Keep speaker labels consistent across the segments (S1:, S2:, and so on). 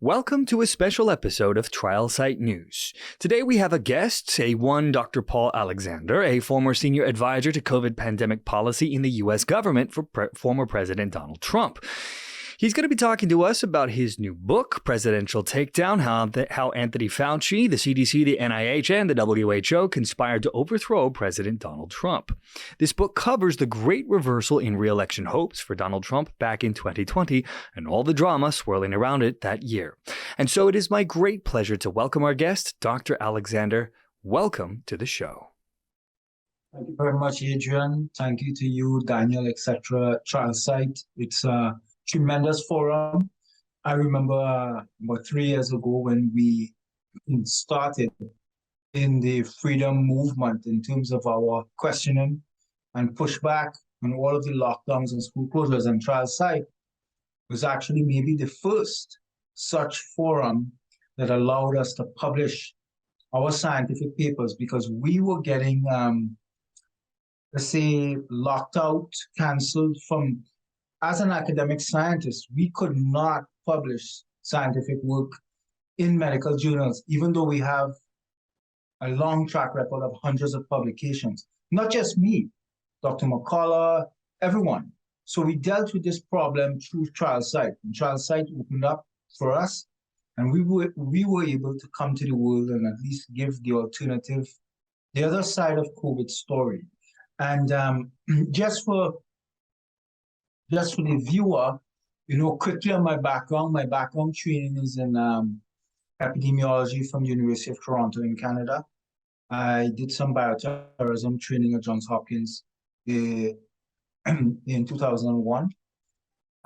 S1: Welcome to a special episode of Trial Site News. Today we have a guest, one Dr. Paul Alexander, a former senior advisor to COVID pandemic policy in the U.S. government for former President Donald Trump. He's going to be talking to us about his new book, Presidential Takedown, how Anthony Fauci, the CDC, the NIH, and the WHO conspired to overthrow President Donald Trump. This book covers the great reversal in re-election hopes for Donald Trump back in 2020 and all the drama swirling around it that year. And so it is my great pleasure to welcome our guest, Dr. Alexander. Welcome to the show.
S2: Thank you very much, Adrian. Thank you to you, Daniel, etc. Trial Site. It's a tremendous forum. I remember about 3 years ago when we started in the freedom movement in terms of our questioning and pushback on all of the lockdowns and school closures, and Trial Site was actually maybe the first such forum that allowed us to publish our scientific papers, because we were getting, let's say, locked out, canceled from. As an academic scientist, we could not publish scientific work in medical journals, even though we have a long track record of hundreds of publications. Not just me, Dr. McCullough, everyone. So we dealt with this problem through Trial Site. And Trial Site opened up for us, and we were able to come to the world and at least give the alternative, the other side of COVID story. And just for the viewer, quickly on my background training is in epidemiology from the University of Toronto in Canada. I did some bioterrorism training at Johns Hopkins in 2001.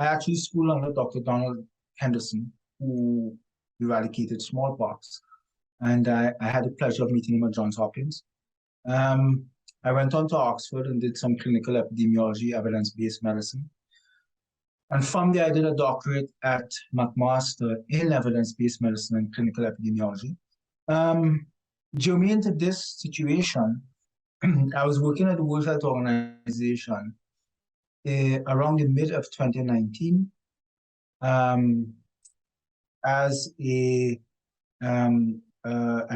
S2: I actually schooled under Dr. Donald Henderson, who eradicated smallpox. And I had the pleasure of meeting him at Johns Hopkins. I went on to Oxford and did some clinical epidemiology, evidence-based medicine. And from there, I did a doctorate at McMaster in evidence-based medicine and clinical epidemiology. Germane to this situation, I was working at the World Health Organization around the mid of 2019 as an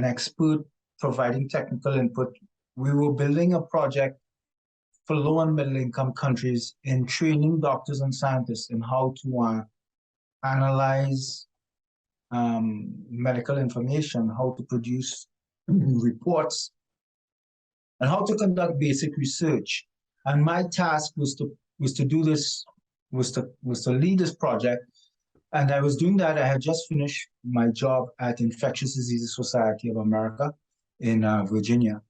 S2: expert providing technical input. We were building a project for low and middle income countries in training doctors and scientists in how to analyze medical information, how to produce reports, and how to conduct basic research. And my task was to lead this project. And I was doing that. I had just finished my job at Infectious Diseases Society of America in Virginia.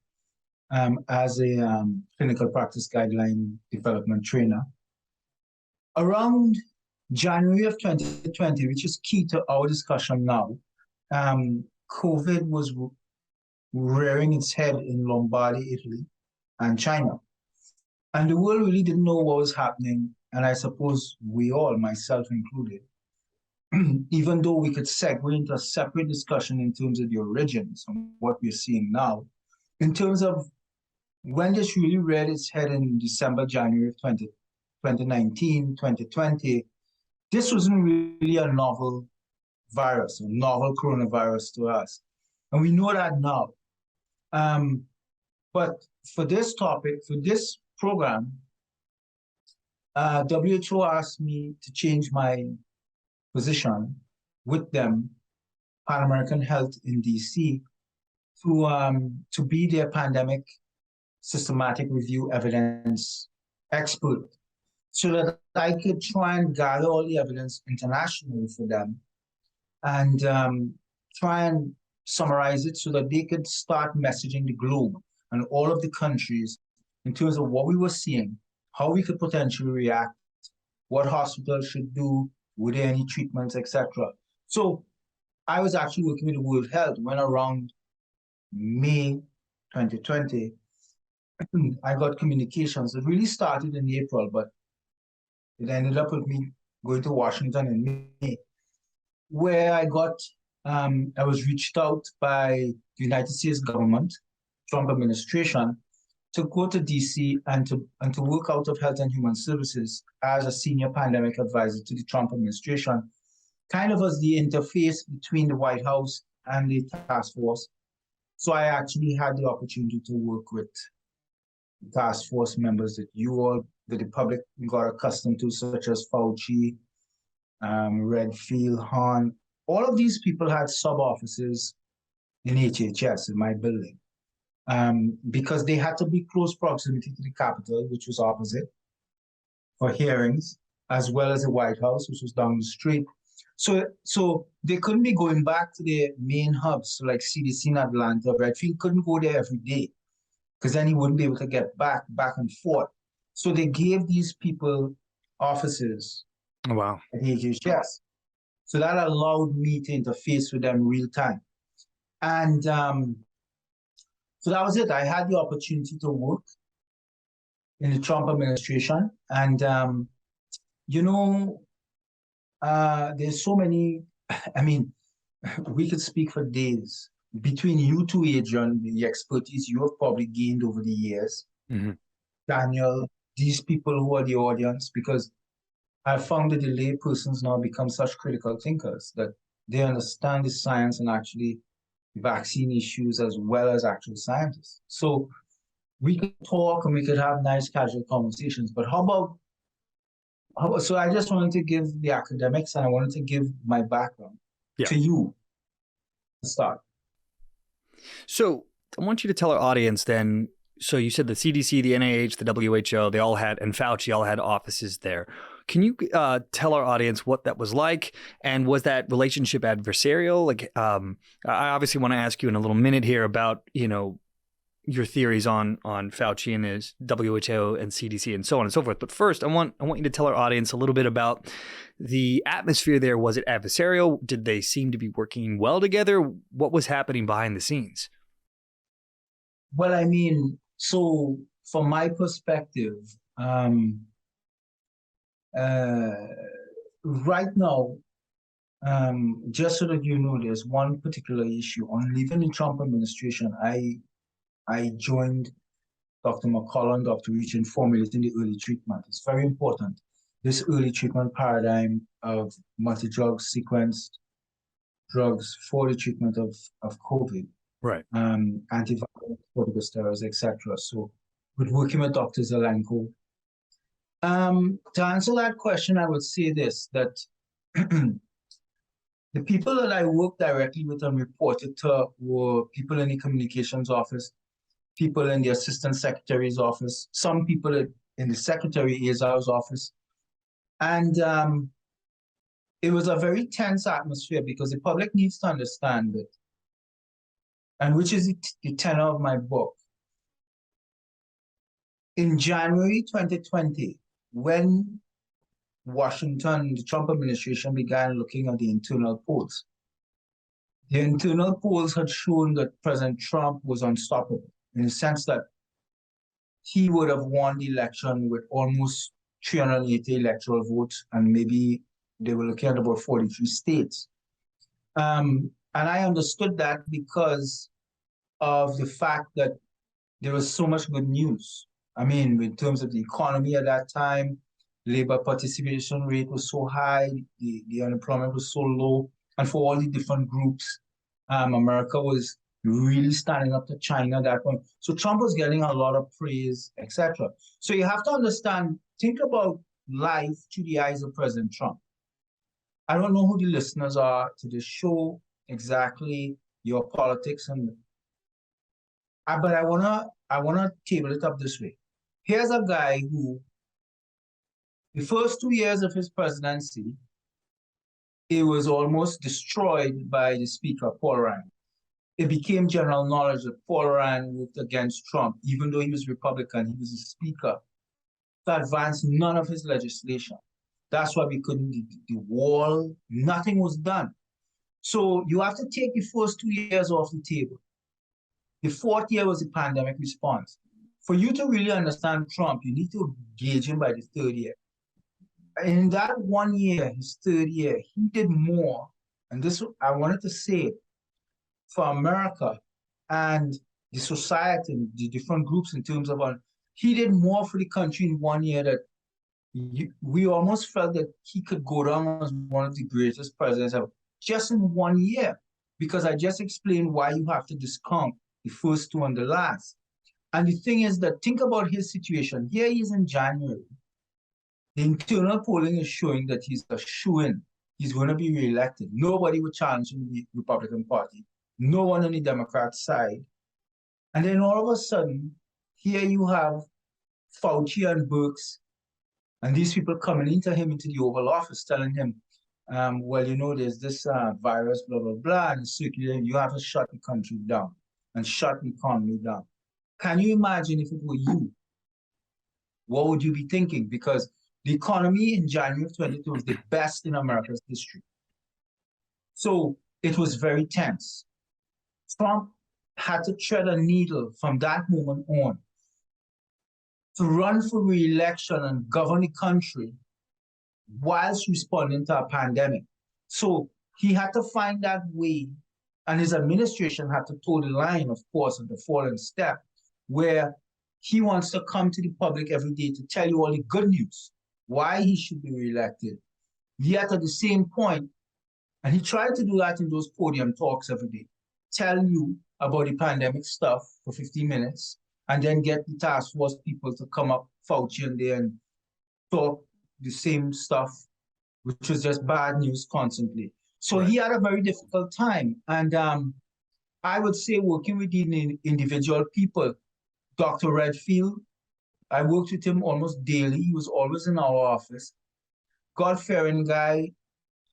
S2: As a clinical practice guideline development trainer. Around January of 2020, which is key to our discussion now, COVID was rearing its head in Lombardy, Italy, and China. And the world really didn't know what was happening, and I suppose we all, myself included, even though we could segue into a separate discussion in terms of the origins of what we're seeing now, in terms of when this really reared its head in December, January of 2019, 2020, this wasn't really a novel virus, a novel coronavirus to us. And we know that now. But for this topic, for this program, WHO asked me to change my position with them, Pan American Health in DC, to be their pandemic systematic review evidence expert, so that I could try and gather all the evidence internationally for them and try and summarize it so that they could start messaging the globe and all of the countries in terms of what we were seeing, how we could potentially react, what hospitals should do, were there any treatments, etc. So I was actually working with the World Health when around May 2020, I got communications. It really started in April, but it ended up with me going to Washington in May, where I was reached out by the United States government, Trump administration, to go to DC and to work out of Health and Human Services as a senior pandemic advisor to the Trump administration, kind of as the interface between the White House and the task force. So I actually had the opportunity to work with task force members that that the public got accustomed to, such as Fauci, Redfield, Hahn. All of these people had sub-offices in HHS, in my building, because they had to be close proximity to the Capitol, which was opposite, for hearings, as well as the White House, which was down the street. So they couldn't be going back to their main hubs, so like CDC in Atlanta. Redfield couldn't go there every day, because then he wouldn't be able to get back and forth. So they gave these people offices
S1: Wow.
S2: at HHS. So that allowed me to interface with them real time. And so that was it. I had the opportunity to work in the Trump administration. And, there's so many, I mean, we could speak for days. Between you two, Adrian, the expertise you have probably gained over the years, Daniel, these people who are the audience, because I found that the lay persons now become such critical thinkers that they understand the science and actually vaccine issues as well as actual scientists. So we could talk and we could have nice casual conversations, but so I just wanted to give the academics and I wanted to give my background to you to start.
S1: So I want you to tell our audience then, so you said the CDC, the NIH, the WHO, they all had, and Fauci all had offices there. Can you tell our audience what that was like? And was that relationship adversarial? Like, I obviously want to ask you in a little minute here about, your theories on Fauci and his WHO and CDC and so on and so forth. But first, I want you to tell our audience a little bit about the atmosphere there. Was it adversarial? Did they seem to be working well together? What was happening behind the scenes?
S2: Well, I mean, so from my perspective, right now, just so that you know, there's one particular issue. On leaving the Trump administration, I joined Dr. McCullough, Dr. Reach in formulating the early treatment. It's very important. This early treatment paradigm of multi-drug sequenced drugs for the treatment of COVID.
S1: Right.
S2: Antiviral, corticosteroids, etc. So with working with Dr. Zelenko. To answer that question, I would say this, that the people that I worked directly with and reported to were people in the communications office, people in the assistant secretary's office, some people in the secretary Azar's office. And it was a very tense atmosphere because the public needs to understand it, and which is the tenor of my book. In January 2020, when Washington, the Trump administration began looking at the internal polls, the internal polls had shown that President Trump was unstoppable in the sense that he would have won the election with almost 380 electoral votes, and maybe they were looking at about 43 states. And I understood that because of the fact that there was so much good news. I mean, in terms of the economy at that time, labor participation rate was so high, the unemployment was so low, and for all the different groups, America was really standing up to China at that point. So Trump was getting a lot of praise, etc. So you have to understand, think about life through the eyes of President Trump. I don't know who the listeners are to this show, exactly your politics, but I wanna table it up this way. Here's a guy who, the first 2 years of his presidency, it was almost destroyed by the speaker, Paul Ryan. It became general knowledge that Paul Ryan worked against Trump, even though he was Republican, he was a speaker, to advance none of his legislation. That's why we couldn't, the wall, nothing was done. So you have to take the first 2 years off the table. The fourth year was the pandemic response. For you to really understand Trump, you need to gauge him by the third year. In that 1 year, his third year, he did more. And this, I wanted to say, for America and the society, the different groups in terms of, he did more for the country in 1 year that we almost felt that he could go down as one of the greatest presidents ever, just in 1 year, because I just explained why you have to discount the first two and the last. And the thing is that, think about his situation. Here he is in January. The internal polling is showing that he's a shoo-in. He's going to be reelected. Nobody would challenge him in the Republican Party. No one on the Democrat side. And then all of a sudden, here you have Fauci and Birx, and these people coming into him into the Oval Office telling him, well, you know, there's this virus, blah, blah, blah, and circulating. You have to shut the country down and shut the economy down. Can you imagine if it were you? What would you be thinking? Because the economy in January of 22 was the best in America's history. So it was very tense. Trump had to tread a needle from that moment on to run for re-election and govern the country whilst responding to a pandemic. So he had to find that way, and his administration had to toe the line, of course, of the fallen step, where he wants to come to the public every day to tell you all the good news, why he should be re-elected. Yet at the same point, and he tried to do that in those podium talks every day, tell you about the pandemic stuff for 15 minutes, and then get the task force people to come up, Fauci and there, and talk the same stuff, which was just bad news constantly. So he had a very difficult time. And I would say, working with the individual people, Dr. Redfield, I worked with him almost daily. He was always in our office. God-fearing guy,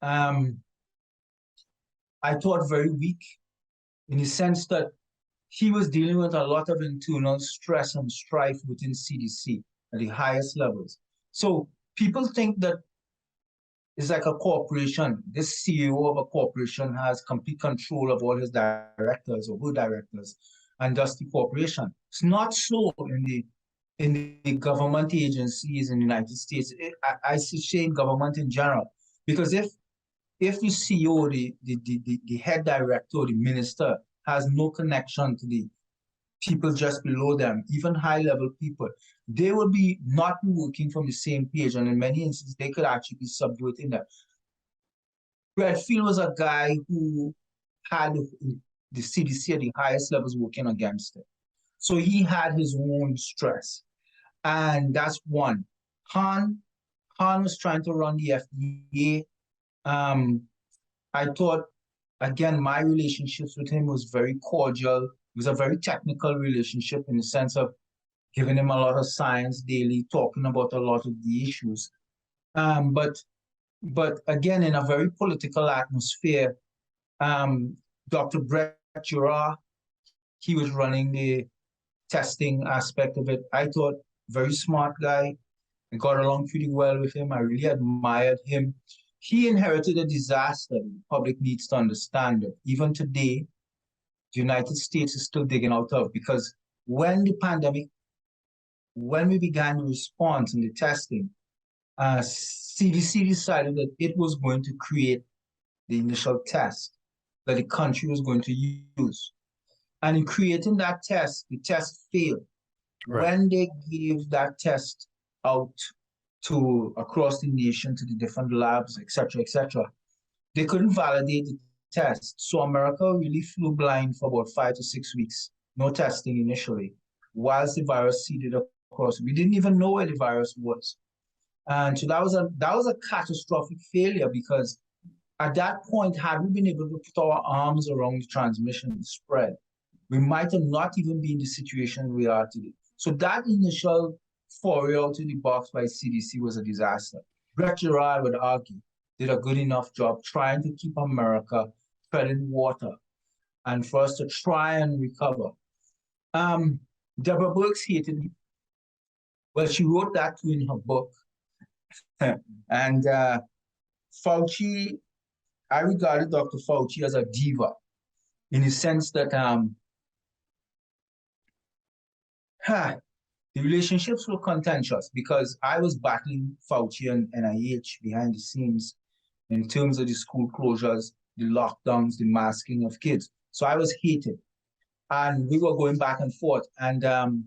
S2: I thought very weak, in the sense that he was dealing with a lot of internal stress and strife within CDC at the highest levels. So people think that it's like a corporation. This CEO of a corporation has complete control of all his directors or her directors, and thus the corporation. It's not so in the government agencies in the United States. I say in government in general, because if the CEO, the head director, or the minister has no connection to the people just below them, even high-level people, they will be not working from the same page, and in many instances, they could actually be subverting that. Redfield was a guy who had the CDC at the highest levels working against it. So he had his own stress, and that's one. Han was trying to run the FDA. I thought, again, my relationships with him was very cordial. It was a very technical relationship in the sense of giving him a lot of science daily, talking about a lot of the issues. But again, in a very political atmosphere, Dr. Brett Giroir, he was running the testing aspect of it. I thought, very smart guy. I got along pretty well with him. I really admired him. He inherited a disaster. The public needs to understand that. Even today, the United States is still digging out of, because when the pandemic, when we began the response and the testing, CDC decided that it was going to create the initial test that the country was going to use. And in creating that test, the test failed. When they gave that test out to across the nation to the different labs, etc., they couldn't validate the test. So America really flew blind for about 5 to 6 weeks. No testing initially, whilst the virus seeded across. We didn't even know where the virus was. And so that was a catastrophic failure, because at that point, had we been able to put our arms around the transmission and spread, we might have not even been in the situation we are today. So that initial foray out of the box by CDC was a disaster. Brett Giroir, I would argue, did a good enough job trying to keep America treading water and for us to try and recover. Deborah Birx hated me. Well, she wrote that too in her book. And Fauci, I regarded Dr. Fauci as a diva, in the sense that the relationships were contentious, because I was battling Fauci and NIH behind the scenes in terms of the school closures, the lockdowns, the masking of kids. So I was hated. and we were going back and forth. And the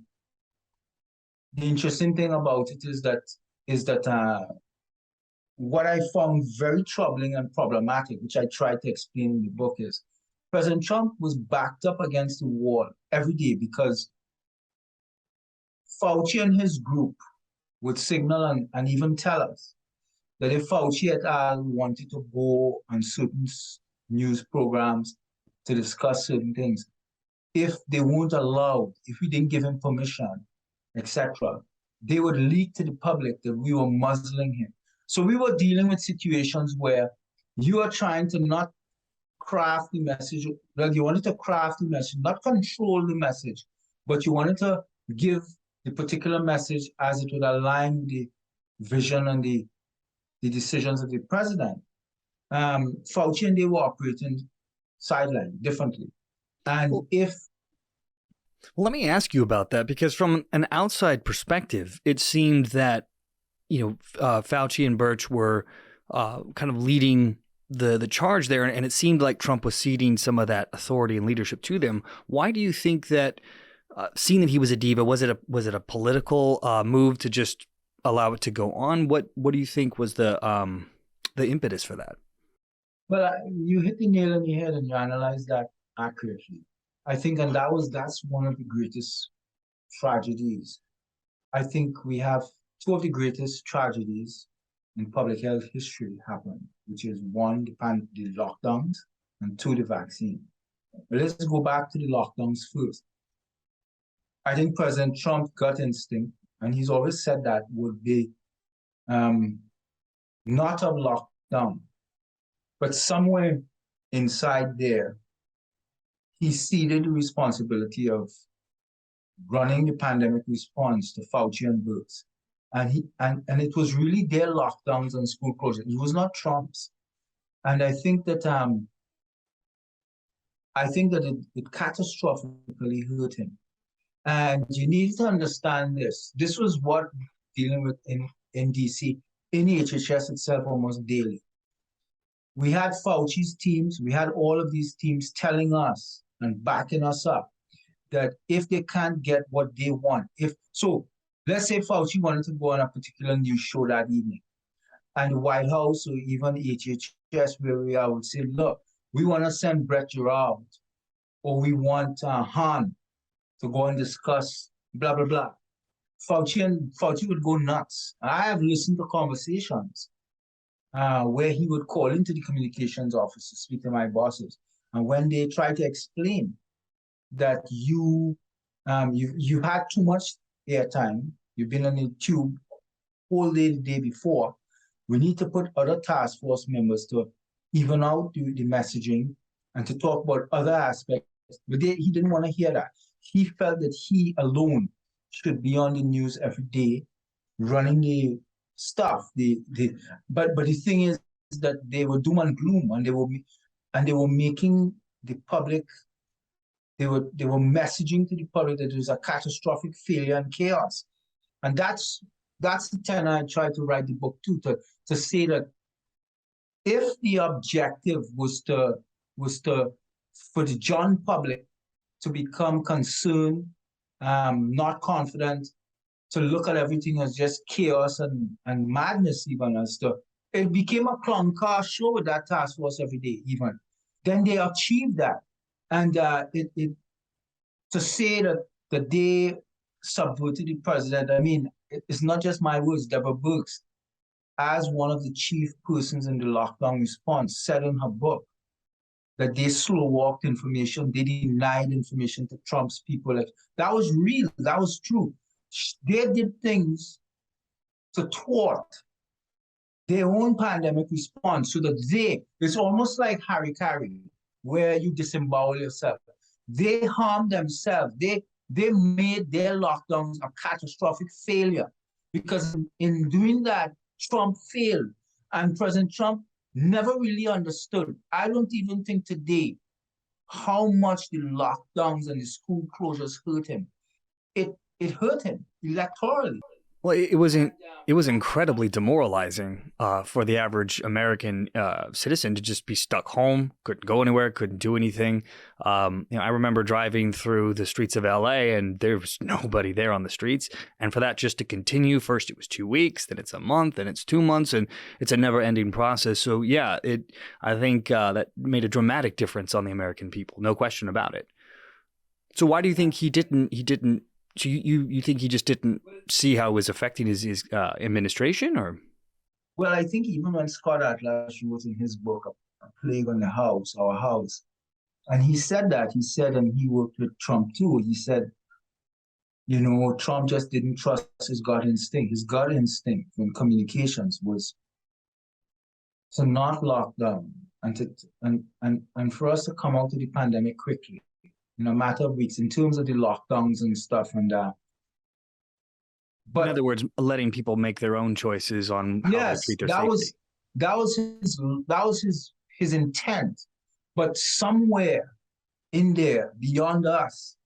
S2: interesting thing about it is that what I found very troubling and problematic, which I tried to explain in the book, is President Trump was backed up against the wall every day because Fauci and his group would signal and even tell us that if Fauci et al. Wanted to go on certain news programs to discuss certain things, if they weren't allowed, if we didn't give him permission, etc., they would leak to the public that we were muzzling him. So we were dealing with situations where you are trying to not craft the message. Well, you wanted to craft the message, not control the message, but you wanted to give the particular message as it would align with the vision and the decisions of the president. Fauci and they were operating sideline differently. And
S1: well, let me ask you about that, because from an outside perspective, it seemed that, Fauci and Birch were kind of leading the charge there, and it seemed like Trump was ceding some of that authority and leadership to them. Why do you think that, seeing that he was a diva, was it a political move to just allow it to go on? What do you think was the impetus for that?
S2: Well, you hit the nail on the head and you analyze that accurately. I think, and that's one of the greatest tragedies. I think we have two of the greatest tragedies in public health history happen, which is one, the lockdowns, and two, the vaccine. But let's go back to the lockdowns first. I think President Trump's gut instinct, and he's always said that, would be not a lockdown, but somewhere inside there, he ceded the responsibility of running the pandemic response to Fauci and Birx. And it was really their lockdowns and school closures. It was not Trump's. And I think that it catastrophically hurt him. And you need to understand this. This was what dealing with in DC, in the HHS itself almost daily. We had Fauci's teams, we had all of these teams telling us and backing us up that if they can't get what they want, let's say Fauci wanted to go on a particular news show that evening, and the White House or even HHS, where we are, would say, look, we want to send Brett Gerard, or we want Han to go and discuss blah, blah, blah. Fauci would go nuts. I have listened to conversations where he would call into the communications office to speak to my bosses. And when they try to explain that you had too much airtime, you've been on the tube all day the day before, we need to put other task force members to even out the messaging and to talk about other aspects. But he didn't want to hear that. He felt that he alone should be on the news every day, running the stuff. But the thing is that they were doom and gloom, and they were making the public. They were messaging to the public that there was a catastrophic failure and chaos, and that's the tenor I tried to write the book to say that if the objective was for the general public to become concerned, not confident, to look at everything as just chaos and madness, even it became a clown car show with that task force every day, even. Then they achieved that. And to say that they subverted the president, I mean, it's not just my words. Deborah Birx, as one of the chief persons in the lockdown response, said in her book that they slow-walked information, they denied information to Trump's people. Like, that was real, that was true. They did things to thwart their own pandemic response so that it's almost like harikari, where you disembowel yourself. They harmed themselves. They made their lockdowns a catastrophic failure, because in doing that, Trump failed. And President Trump never really understood, I don't even think today, how much the lockdowns and the school closures hurt him. It hurt him electorally.
S1: Well, it was incredibly demoralizing for the average American citizen to just be stuck home, couldn't go anywhere, couldn't do anything. I remember driving through the streets of LA and there was nobody there on the streets. And for that just to continue, first it was 2 weeks, then it's a month, then it's 2 months, and it's a never-ending process. So yeah, I think that made a dramatic difference on the American people, no question about it. So why do you think he didn't? So you think he just didn't see how it was affecting his administration, or?
S2: Well, I think even when Scott Atlas wrote in his book, A Plague on the House, Our House, and he said that, he said, and he worked with Trump too, he said, Trump just didn't trust his gut instinct. His gut instinct in communications was to not lock down and for us to come out of the pandemic quickly in a matter of weeks in terms of the lockdowns and stuff and
S1: in other words, letting people make their own choices on how they treat their safety.
S2: that was his intent. But somewhere in there, beyond us,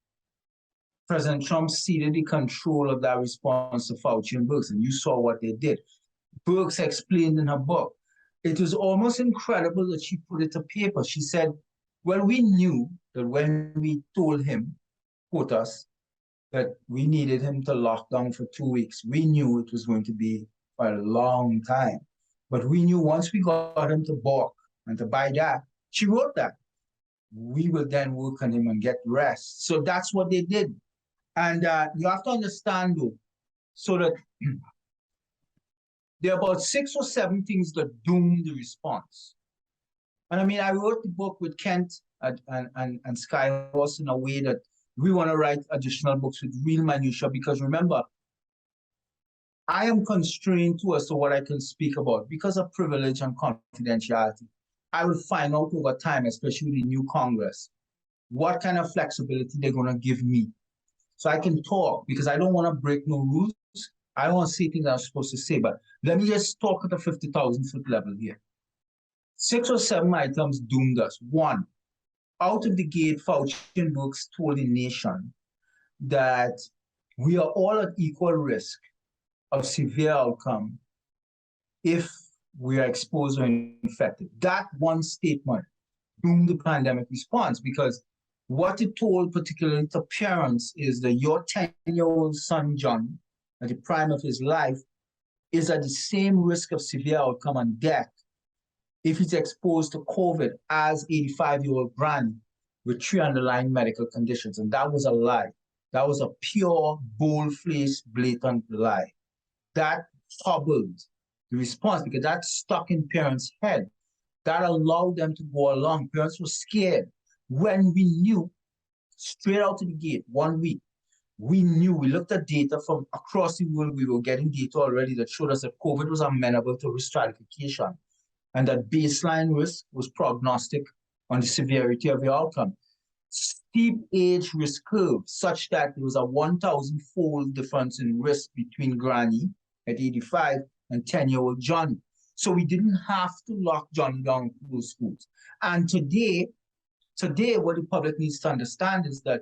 S2: President Trump ceded the control of that response to Fauci and Birx, and you saw what they did. Birx explained in her book. It was almost incredible that she put it to paper. She said, well, we knew that when we told him, quote us, that we needed him to lock down for 2 weeks, we knew it was going to be for a long time. But we knew once we got him to balk and to buy that, she wrote that, we will then work on him and get rest. So that's what they did. And you have to understand, though, so that there are about 6 or 7 things that doomed the response. And I mean, I wrote the book with Kent and Skyhorse in a way that we want to write additional books with real minutiae, because remember, I am constrained to as to what I can speak about because of privilege and confidentiality. I will find out over time, especially the new Congress, what kind of flexibility they're going to give me. So I can talk because I don't want to break no rules. I don't want to say things I'm supposed to say, but let me just talk at the 50,000 foot level here. 6 or 7 items doomed us. 1, out of the gate, Fauci and Birx told the nation that we are all at equal risk of severe outcome if we are exposed or infected. That one statement doomed the pandemic response, because what it told, particularly to parents, is that your 10-year-old son, John, at the prime of his life, is at the same risk of severe outcome and death if he's exposed to COVID as 85-year-old granny with 3 underlying medical conditions. And that was a lie. That was a pure, bold-faced, blatant lie. That hobbled the response because that stuck in parents' head. That allowed them to go along. Parents were scared. When we knew, straight out of the gate, 1 week, we knew, we looked at data from across the world, we were getting data already that showed us that COVID was amenable to risk stratification, and that baseline risk was prognostic on the severity of the outcome. Steep age risk curve, such that there was a 1,000-fold difference in risk between Granny at 85 and 10-year-old Johnny. So we didn't have to lock Johnny down in those schools. And today, what the public needs to understand is that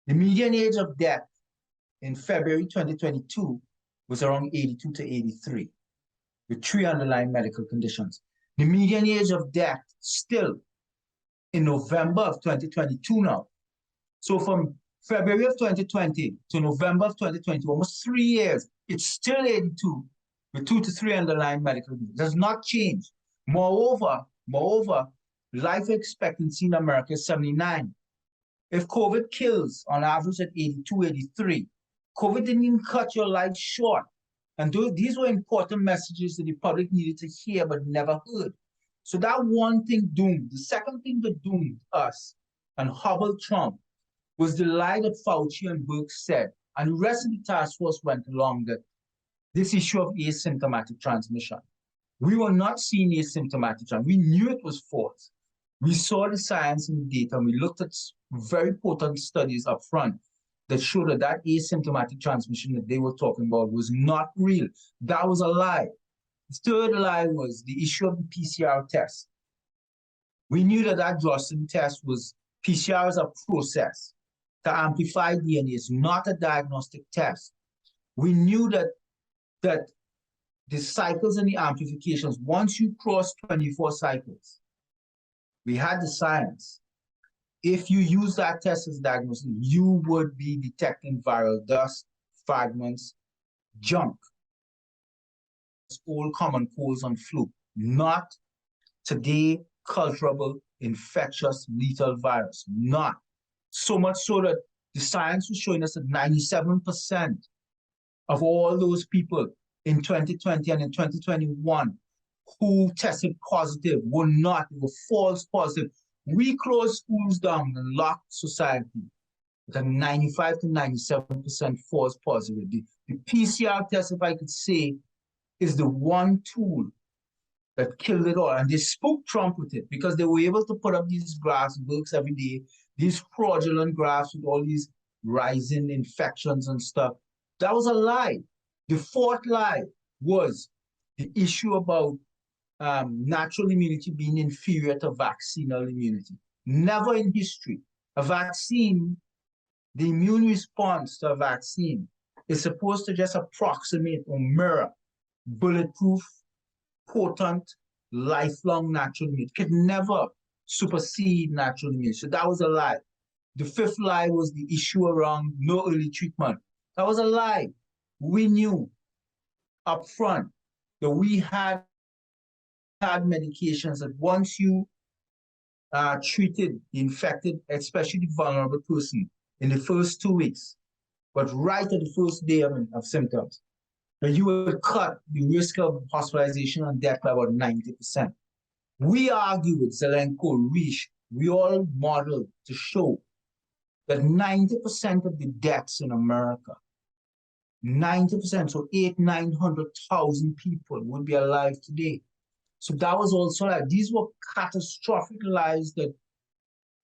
S2: the median age of death in February 2022 was around 82 to 83, with 3 underlying medical conditions. The median age of death still in November of 2022 now. So from February of 2020 to November of 2020, almost 3 years, it's still 82 with 2 to 3 underlying medical conditions. It does not change. Moreover, life expectancy in America is 79. If COVID kills on average at 82, 83, COVID didn't even cut your life short. And these were important messages that the public needed to hear but never heard. So that one thing doomed. The second thing that doomed us and hobbled Trump was the lie that Fauci and Birx said, and the rest of the task force went along, that this issue of asymptomatic transmission. We were not seeing asymptomatic transmission. We knew it was false. We saw the science and the data, and we looked at very potent studies up front that showed that that asymptomatic transmission that they were talking about was not real. That was a lie. The third lie was the issue of the PCR test. We knew that that Johnson test was, PCR is a process to amplify DNA. It's not a diagnostic test. We knew that the cycles and the amplifications, once you cross 24 cycles, we had the science. If you use that test as diagnosis, you would be detecting viral dust, fragments, junk, all common colds and flu, not today culturable, infectious, lethal virus, not. So much so that the science was showing us that 97% of all those people in 2020 and in 2021 who tested positive were not, they were false positive. We closed schools down and locked society with a 95 to 97% false positive. The PCR test, if I could say, is the one tool that killed it all. And they spooked Trump with it because they were able to put up these graphs, books every day, these fraudulent graphs with all these rising infections and stuff. That was a lie. The fourth lie was the issue about natural immunity being inferior to vaccinal immunity. Never in history. A vaccine, the immune response to a vaccine is supposed to just approximate or mirror bulletproof, potent, lifelong natural immunity. It could never supersede natural immunity. So that was a lie. The fifth lie was the issue around no early treatment. That was a lie. We knew up front that we had medications that once you treated the infected, especially the vulnerable person, in the first 2 weeks, but right at the first day of symptoms, that you would cut the risk of hospitalization and death by about 90%. We argue with Zelenko, Risch, we all modeled to show that 90% of the deaths in America, 90%, so 900,000 people would be alive today. So that was also like, these were catastrophic lies that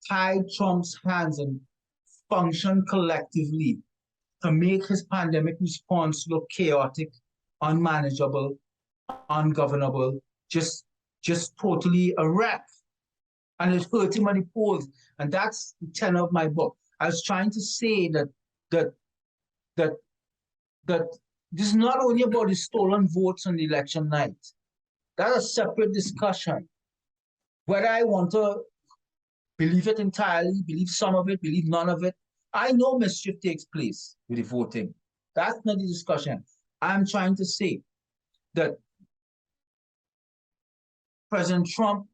S2: tied Trump's hands and functioned collectively to make his pandemic response look chaotic, unmanageable, ungovernable, just totally a wreck. And it hurt him at the polls. And that's the tenor of my book. I was trying to say that this is not only about the stolen votes on the election night. That's a separate discussion. Whether I want to believe it entirely, believe some of it, believe none of it, I know mischief takes place with the voting. That's not the discussion. I'm trying to say that President Trump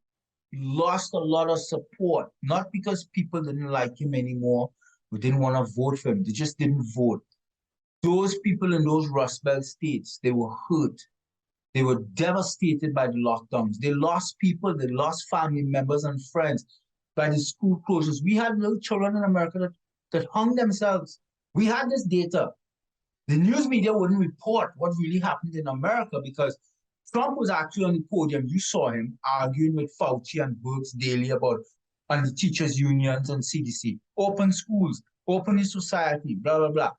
S2: lost a lot of support, not because people didn't like him anymore, or didn't want to vote for him. They just didn't vote. Those people in those Rust Belt states, they were hurt. They were devastated by the lockdowns. They lost people, they lost family members and friends by the school closures. We had little children in America that hung themselves. We had this data. The news media wouldn't report what really happened in America because Trump was actually on the podium. You saw him arguing with Fauci and Birx daily about and the teachers' unions and CDC. Open schools, open the society, blah, blah, blah.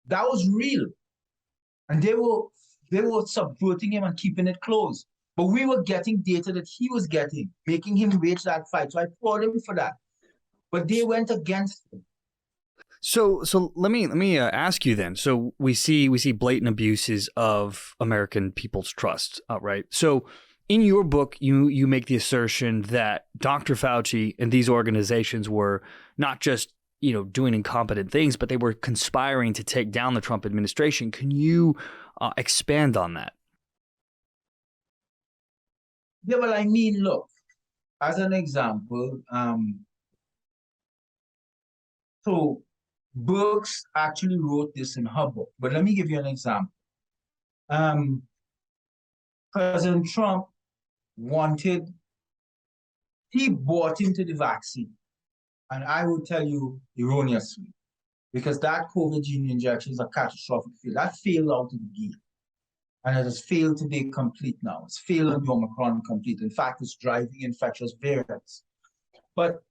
S2: That was real. And they were subverting him and keeping it closed. But we were getting data that he was getting, making him wage that fight. So I applaud him for that. But they went against him.
S1: So let me ask you then. So we see blatant abuses of American people's trust, right? So in your book, you make the assertion that Dr. Fauci and these organizations were not just doing incompetent things, but they were conspiring to take down the Trump administration. Can you expand on that?
S2: Yeah, well, I mean, look, as an example, so Birx actually wrote this in her book, but let me give you an example. President Trump he bought into the vaccine. And I will tell you erroneously, because that COVID gene injection is a catastrophic failure. That failed out of the gate. And it has failed to be complete now. It's failed on the Omicron complete. In fact, it's driving infectious variants. But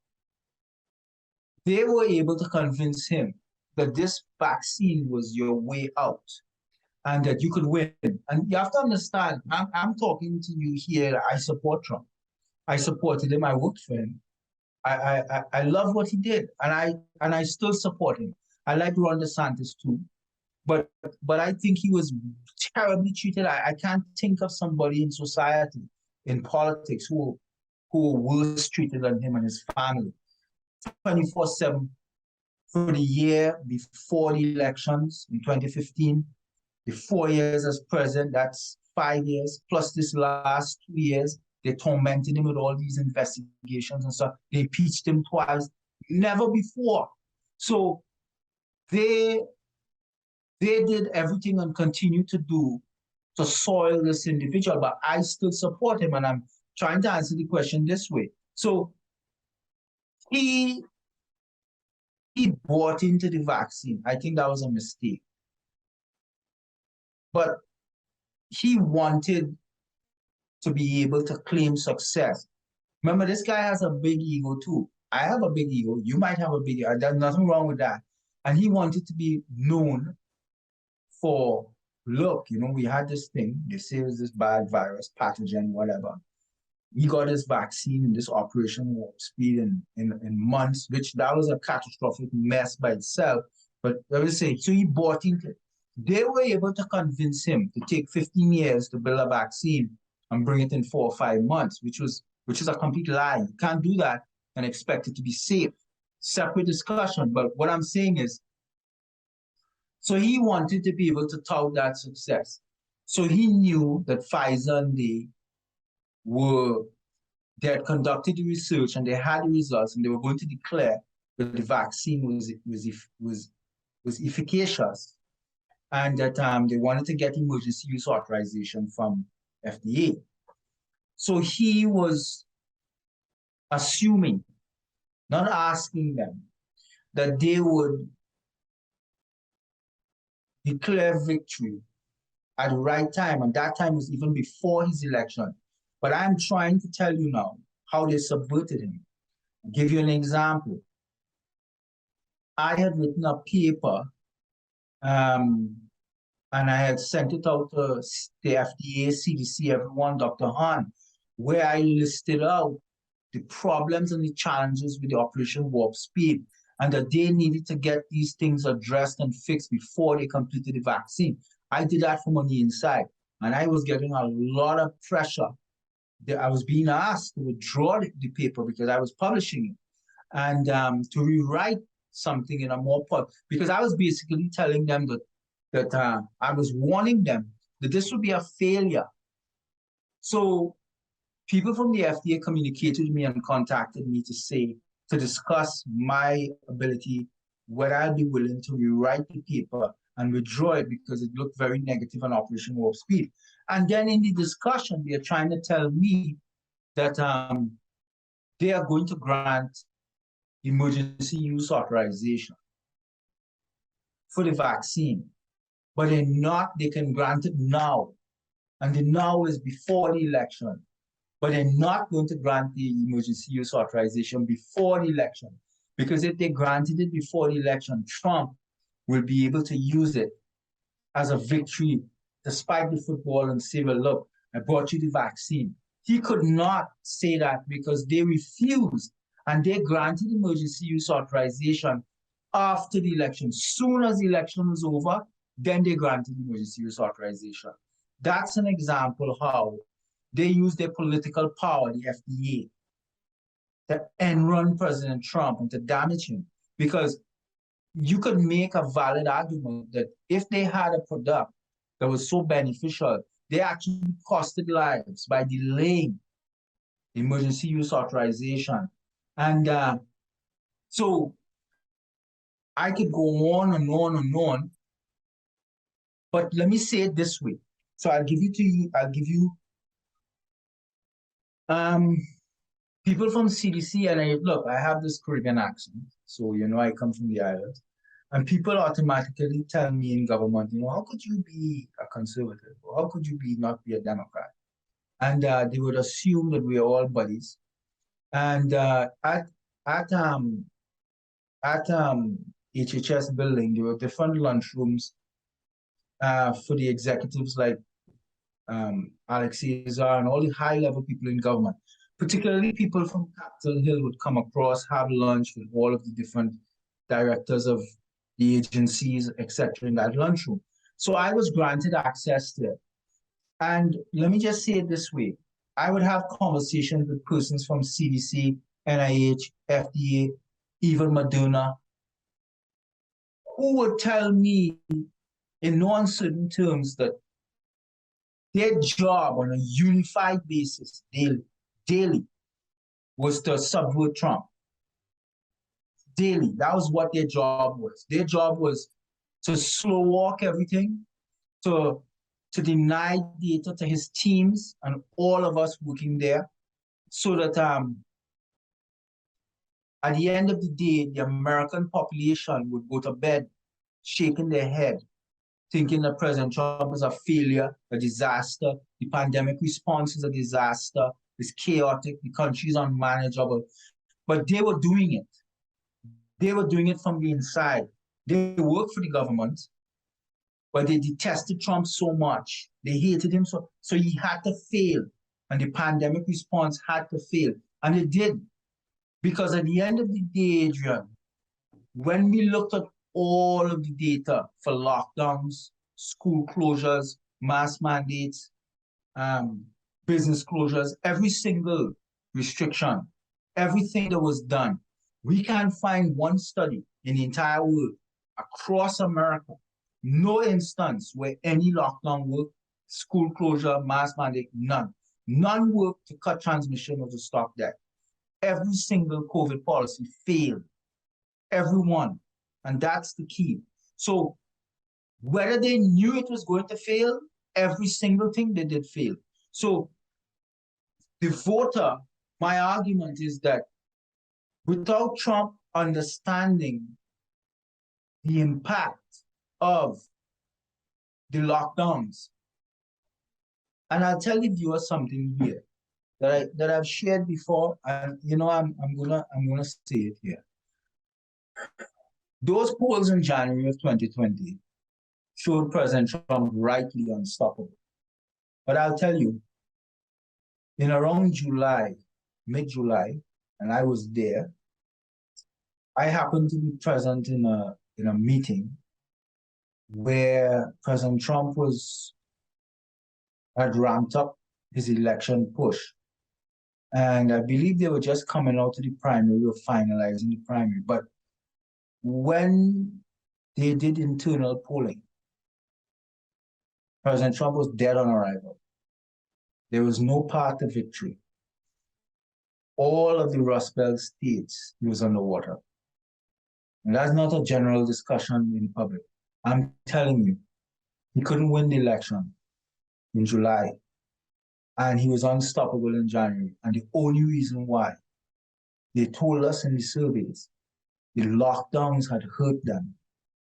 S2: they were able to convince him that this vaccine was your way out and that you could win. And you have to understand, I'm talking to you here, I support Trump. I supported him, I worked for him. I love what he did, and I still support him. I like Ron DeSantis too, But I think he was terribly treated. I can't think of somebody in society, in politics, who were worse treated than him and his family. 24/7 for the year before the elections in 2015, the 4 years as president, that's 5 years, plus this last 2 years, they tormented him with all these investigations and stuff. They impeached him twice, never before. So they did everything and continue to do to soil this individual, but I still support him, and I'm trying to answer the question this way. So he bought into the vaccine. I think that was a mistake. But he wanted to be able to claim success. Remember, this guy has a big ego too. I have a big ego. You might have a big ego. There's nothing wrong with that. And he wanted to be known for, look, we had this thing. They say it was this bad virus, pathogen, whatever. We got this vaccine in this Operation Warp Speed in months, which that was a catastrophic mess by itself. But I would say, so he bought into it. They were able to convince him to take 15 years to build a vaccine and bring it in 4 or 5 months, which is a complete lie. You can't do that and expect it to be safe. Separate discussion. But what I'm saying is, so he wanted to be able to tout that success. So he knew that Pfizer and they had conducted the research and they had the results, and they were going to declare that the vaccine was efficacious, and that they wanted to get emergency use authorization from FDA. So he was assuming, not asking them, that they would declare victory at the right time, and that time was even before his election. But I'm trying to tell you now how they subverted him. I'll give you an example. I had written a paper, and I had sent it out to the FDA, CDC, everyone, Dr. Hahn, where I listed out the problems and the challenges with the Operation Warp Speed, and that they needed to get these things addressed and fixed before they completed the vaccine. I did that from on the inside, and I was getting a lot of pressure. I was being asked to withdraw the paper because I was publishing it, and to rewrite something in a more because I was basically telling them that I was warning them that this would be a failure. So people from the FDA communicated with me and contacted me to discuss my ability, whether I'd be willing to rewrite the paper and withdraw it because it looked very negative on Operation Warp Speed. And then in the discussion, they are trying to tell me that they are going to grant emergency use authorization for the vaccine, but they can grant it now. And the now is before the election, but they're not going to grant the emergency use authorization before the election, because if they granted it before the election, Trump will be able to use it as a victory, despite the football, and say, well, look, I brought you the vaccine. He could not say that because they refused, and they granted emergency use authorization after the election. Soon as the election was over, then they granted emergency use authorization. That's an example how they use their political power, the FDA, to enrun President Trump and to damage him. Because you could make a valid argument that if they had a product that was so beneficial, they actually costed lives by delaying emergency use authorization. And so I could go on and on and on, but let me say it this way. So I'll give you people from CDC, and I have this Caribbean accent, so I come from the islands, and people automatically tell me in government, how could you be a conservative? Or how could you not be a Democrat? And they would assume that we are all buddies. And at HHS building, there were different lunchrooms for the executives like Alex Azar and all the high-level people in government. Particularly people from Capitol Hill would come across, have lunch with all of the different directors of the agencies, etc., in that lunchroom. So I was granted access to it. And let me just say it this way. I would have conversations with persons from CDC, NIH, FDA, even Moderna, who would tell me in no uncertain terms that their job on a unified basis daily was to subvert Trump. Daily. That was what their job was. Their job was to slow walk everything, to deny data to his teams and all of us working there, so that at the end of the day, the American population would go to bed shaking their head, thinking that President Trump is a failure, a disaster, the pandemic response is a disaster, it's chaotic, the country is unmanageable. But they were doing it. They were doing it from the inside. They worked for the government, but they detested Trump so much. They hated him so he had to fail. And the pandemic response had to fail. And it did. Because at the end of the day, Adrian, when we looked at all of the data for lockdowns, school closures, mass mandates, business closures, every single restriction, everything that was done, we can't find one study in the entire world across America, no instance where any lockdown worked, school closure, mass mandate, none. None worked to cut transmission or to stop that. Every single COVID policy failed. Every one. And that's the key. So whether they knew it was going to fail, every single thing they did fail. So the voter, my argument is that without Trump understanding the impact of the lockdowns, and I'll tell the viewers something here that I've shared before, and I'm gonna say it here. Those polls in January of 2020 showed President Trump rightly unstoppable. But I'll tell you, in around July, mid-July, and I was there, I happened to be present in a meeting where President Trump had ramped up his election push. And I believe they were just coming out to the primary or finalizing the primary. But when they did internal polling, President Trump was dead on arrival. There was no path to victory. All of the Rust Belt states, he was underwater. And that's not a general discussion in public. I'm telling you, he couldn't win the election in July. And he was unstoppable in January. And the only reason why, they told us in the surveys, the lockdowns had hurt them.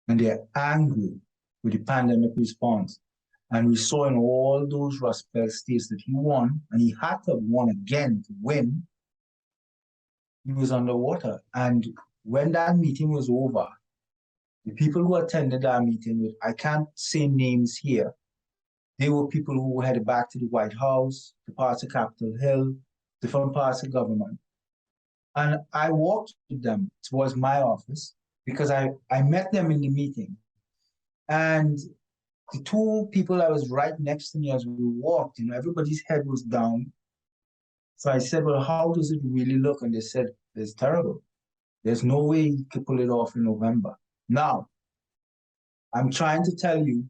S2: And they're angry with the pandemic response. And we saw in all those Rust Belt states that he won, and he had to have won again to win. He was underwater. And when that meeting was over, the people who attended that meeting, I can't say names here, they were people who headed back to the White House, to parts of Capitol Hill, different parts of government. And I walked with them towards my office because I met them in the meeting. And the two people that was right next to me as we walked, everybody's head was down. So I said, well, how does it really look? And they said, it's terrible. There's no way you could pull it off in November. Now, I'm trying to tell you,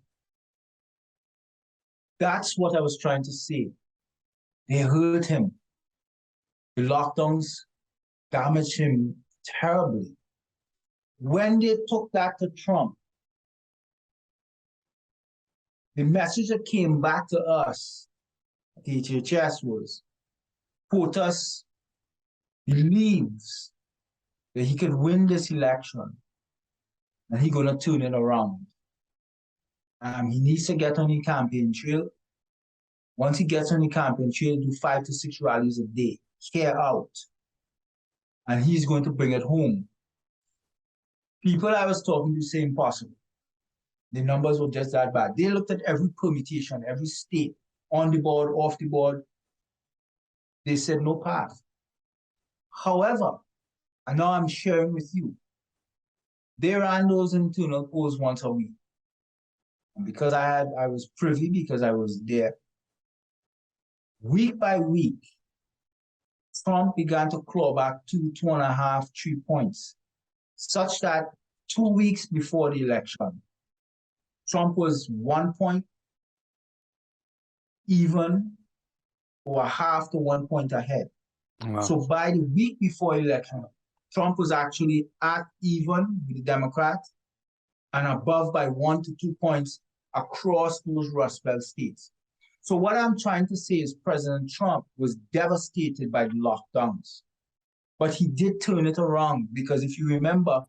S2: that's what I was trying to say. They hurt him. The lockdowns damaged him terribly. When they took that to Trump, the message that came back to us at HHS was, POTUS believes that he could win this election and he's going to turn it around. He needs to get on the campaign trail. Once he gets on the campaign trail, do 5 to 6 rallies a day, care out. And he's going to bring it home. People I was talking to say impossible. The numbers were just that bad. They looked at every permutation, every state, on the board, off the board. They said no path. However, and now I'm sharing with you, They ran those internal polls once a week. And because I was privy, because I was there, week by week, Trump began to claw back 2.5, 3 points, such that 2 weeks before the election, Trump was 1 point even or a half to 1 point ahead.
S1: Wow.
S2: So by the week before election, Trump was actually at even with the Democrats and above by 1 to 2 points across those Rust Belt states. So what I'm trying to say is President Trump was devastated by the lockdowns, but he did turn it around because if you remember,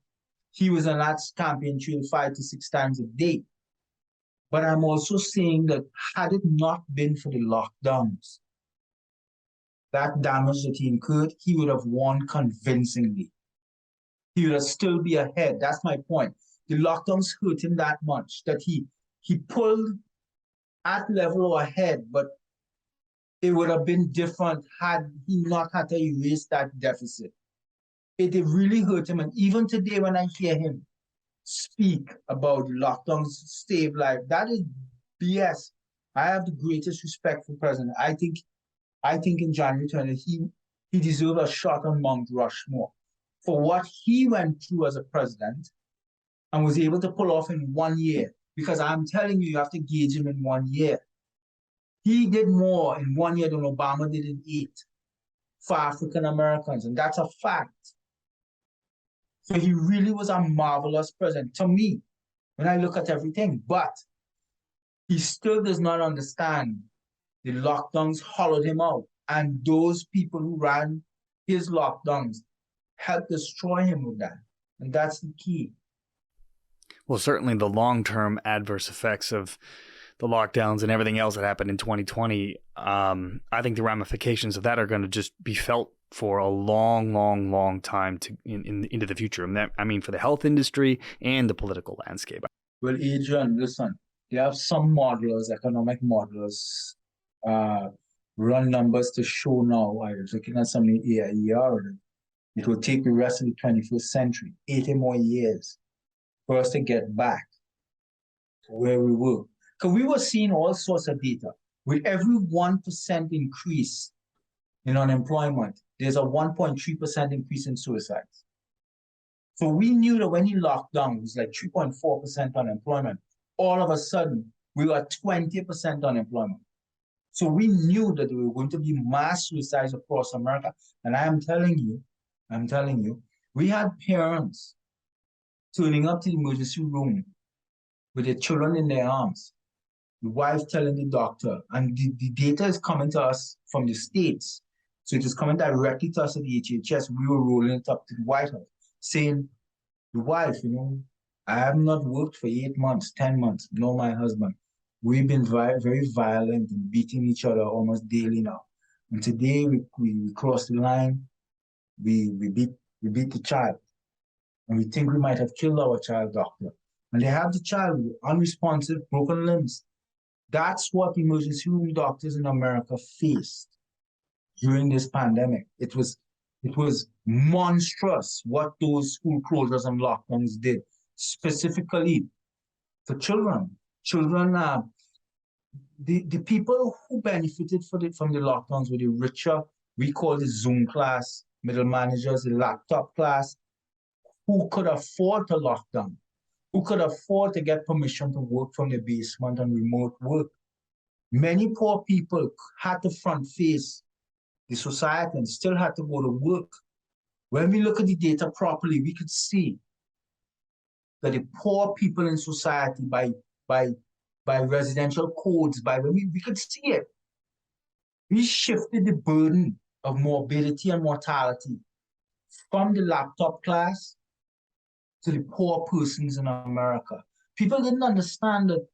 S2: he was on that campaign trail 5 to 6 times a day. But I'm also saying that had it not been for the lockdowns, that damage that he incurred, he would have won convincingly. He would still be ahead. That's my point. The lockdowns hurt him that much that he pulled at level or ahead, but it would have been different had he not had to erase that deficit. It really hurt him. And even today when I hear him speak about lockdowns save life, that is BS. I have the greatest respect for the president. I think in January 20, he deserved a shot on Mount Rushmore for what he went through as a president and was able to pull off in 1 year. Because I'm telling you, you have to gauge him in 1 year. He did more in 1 year than Obama did in 8 for African Americans, and that's a fact. So he really was a marvelous president to me when I look at everything, but he still does not understand the lockdowns hollowed him out, and those people who ran his lockdowns helped destroy him with that, and that's the key.
S1: Well, certainly the long-term adverse effects of the lockdowns and everything else that happened in 2020, I think the ramifications of that are going to just be felt for a long time into the future. And that, I mean, for the health industry and the political landscape.
S2: Well, Adrian, listen, they have some modelers, economic modelers, run numbers to show now. I was looking at some of the AIER. It will take the rest of the 21st century, 80 more years, for us to get back to where we were. Because we were seeing all sorts of data. With every 1% increase in unemployment, there's a 1.3% increase in suicides. So we knew that when he locked down, it was like 3.4% unemployment. All of a sudden, we were at 20% unemployment. So we knew that there were going to be mass suicides across America. And I'm telling you, we had parents turning up to the emergency room with their children in their arms, the wife telling the doctor, and the data is coming to us from the States. So it is coming directly to us at the HHS. We were rolling it up to the White House, saying, the wife, I have not worked for 8 months, 10 months, nor my husband. We've been very violent and beating each other almost daily now. And today we crossed the line, we beat the child. And we think we might have killed our child, doctor. And they have the child with unresponsive, broken limbs. That's what emergency room doctors in America faced during this pandemic. It was monstrous what those school closures and lockdowns did, specifically for children. The people who benefited from the lockdowns were the richer, we call the Zoom class, middle managers, the laptop class, who could afford to lock down, who could afford to get permission to work from the basement and remote work. Many poor people had to front face the society and still had to go to work. When we look at the data properly, we could see that the poor people in society by residential codes, we could see it. We shifted the burden of morbidity and mortality from the laptop class to the poor persons in America. People didn't understand that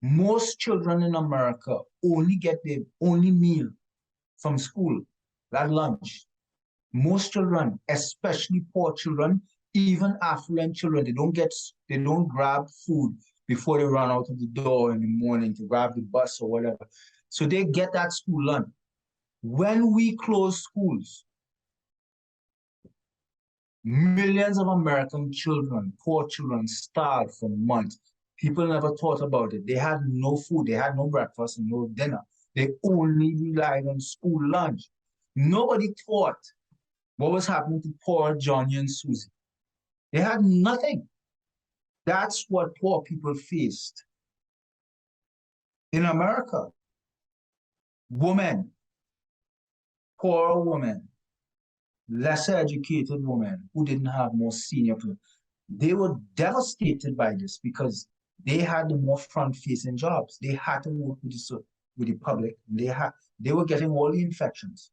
S2: most children in America only get their only meal from school, at lunch. Most children, especially poor children, even affluent children, they don't grab food before they run out of the door in the morning to grab the bus or whatever. So they get that school lunch. When we close schools, Millions of American children, poor children, starved for months. People never thought about it. They had no food, they had no breakfast and no dinner. They only relied on school lunch. Nobody thought what was happening to poor Johnny and Susie. They had nothing. That's what poor people faced. In America, women, poor women, lesser educated women who didn't have more senior people, they were devastated by this because they had the more front-facing jobs. They had to work with the public. They were getting all the infections.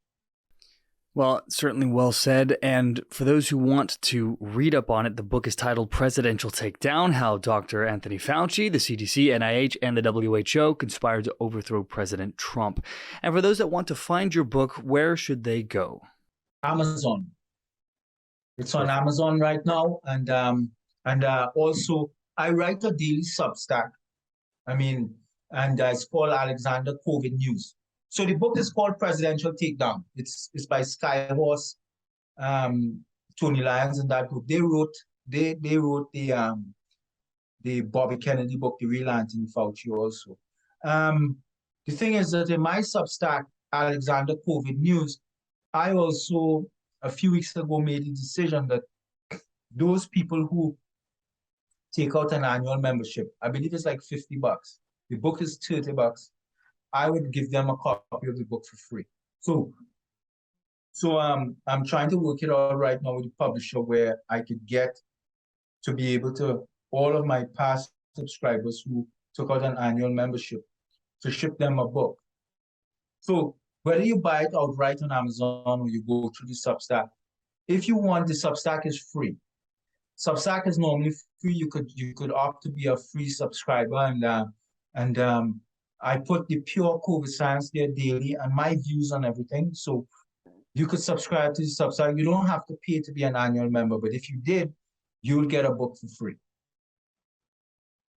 S1: Well, certainly well said. And for those who want to read up on it, the book is titled Presidential Takedown: How Dr. Anthony Fauci, the CDC, NIH, and the WHO conspired to overthrow President Trump. And for those that want to find your book, where should they go?
S2: Amazon. It's on Amazon right now. And also, I write a daily Substack. It's called Alexander COVID News. So the book is called Presidential Takedown. It's by Skyhorse, Tony Lyons, and that group. They wrote the Bobby Kennedy book, the real Anthony Fauci also. The thing is that in my Substack, Alexander COVID News, I also a few weeks ago made a decision that those people who take out an annual membership, I believe it's like $50. The book is $30. I would give them a copy of the book for free. So I'm trying to work it out right now with the publisher where I could get to be able to, all of my past subscribers who took out an annual membership, to ship them a book. So whether you buy it outright on Amazon or you go through the Substack, if you want, the Substack is free. Substack is normally free. You could opt to be a free subscriber, and I put the pure COVID science there daily and my views on everything. So you could subscribe to the Substack. You don't have to pay to be an annual member, but if you did, you'll get a book for free.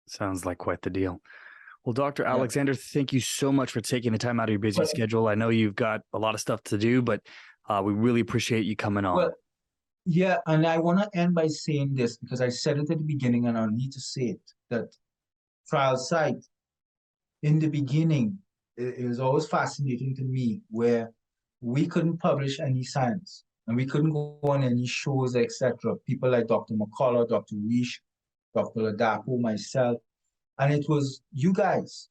S1: Sounds like quite the deal. Well, Dr. Alexander, thank you so much for taking the time out of your busy schedule. I know you've got a lot of stuff to do, but we really appreciate you coming on.
S2: Well, yeah, and I want to end by saying this because I said it at the beginning and I'll need to say it, that trial site, in the beginning, it was always fascinating to me where we couldn't publish any science and we couldn't go on any shows, etc. People like Dr. McCullough, Dr. Reish, Dr. Ladapo, myself. And it was you guys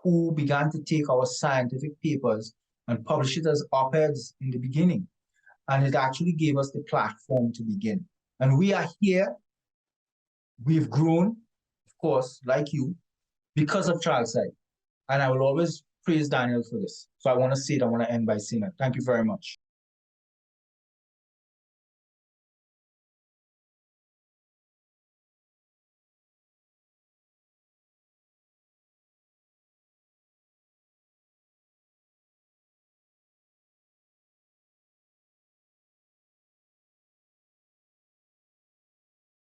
S2: who began to take our scientific papers and publish it as op-eds in the beginning. And it actually gave us the platform to begin. And we are here. We've grown, of course, like you, because of trial site. And I will always praise Daniel for this. So I want to say it. I want to end by saying that. Thank you very much.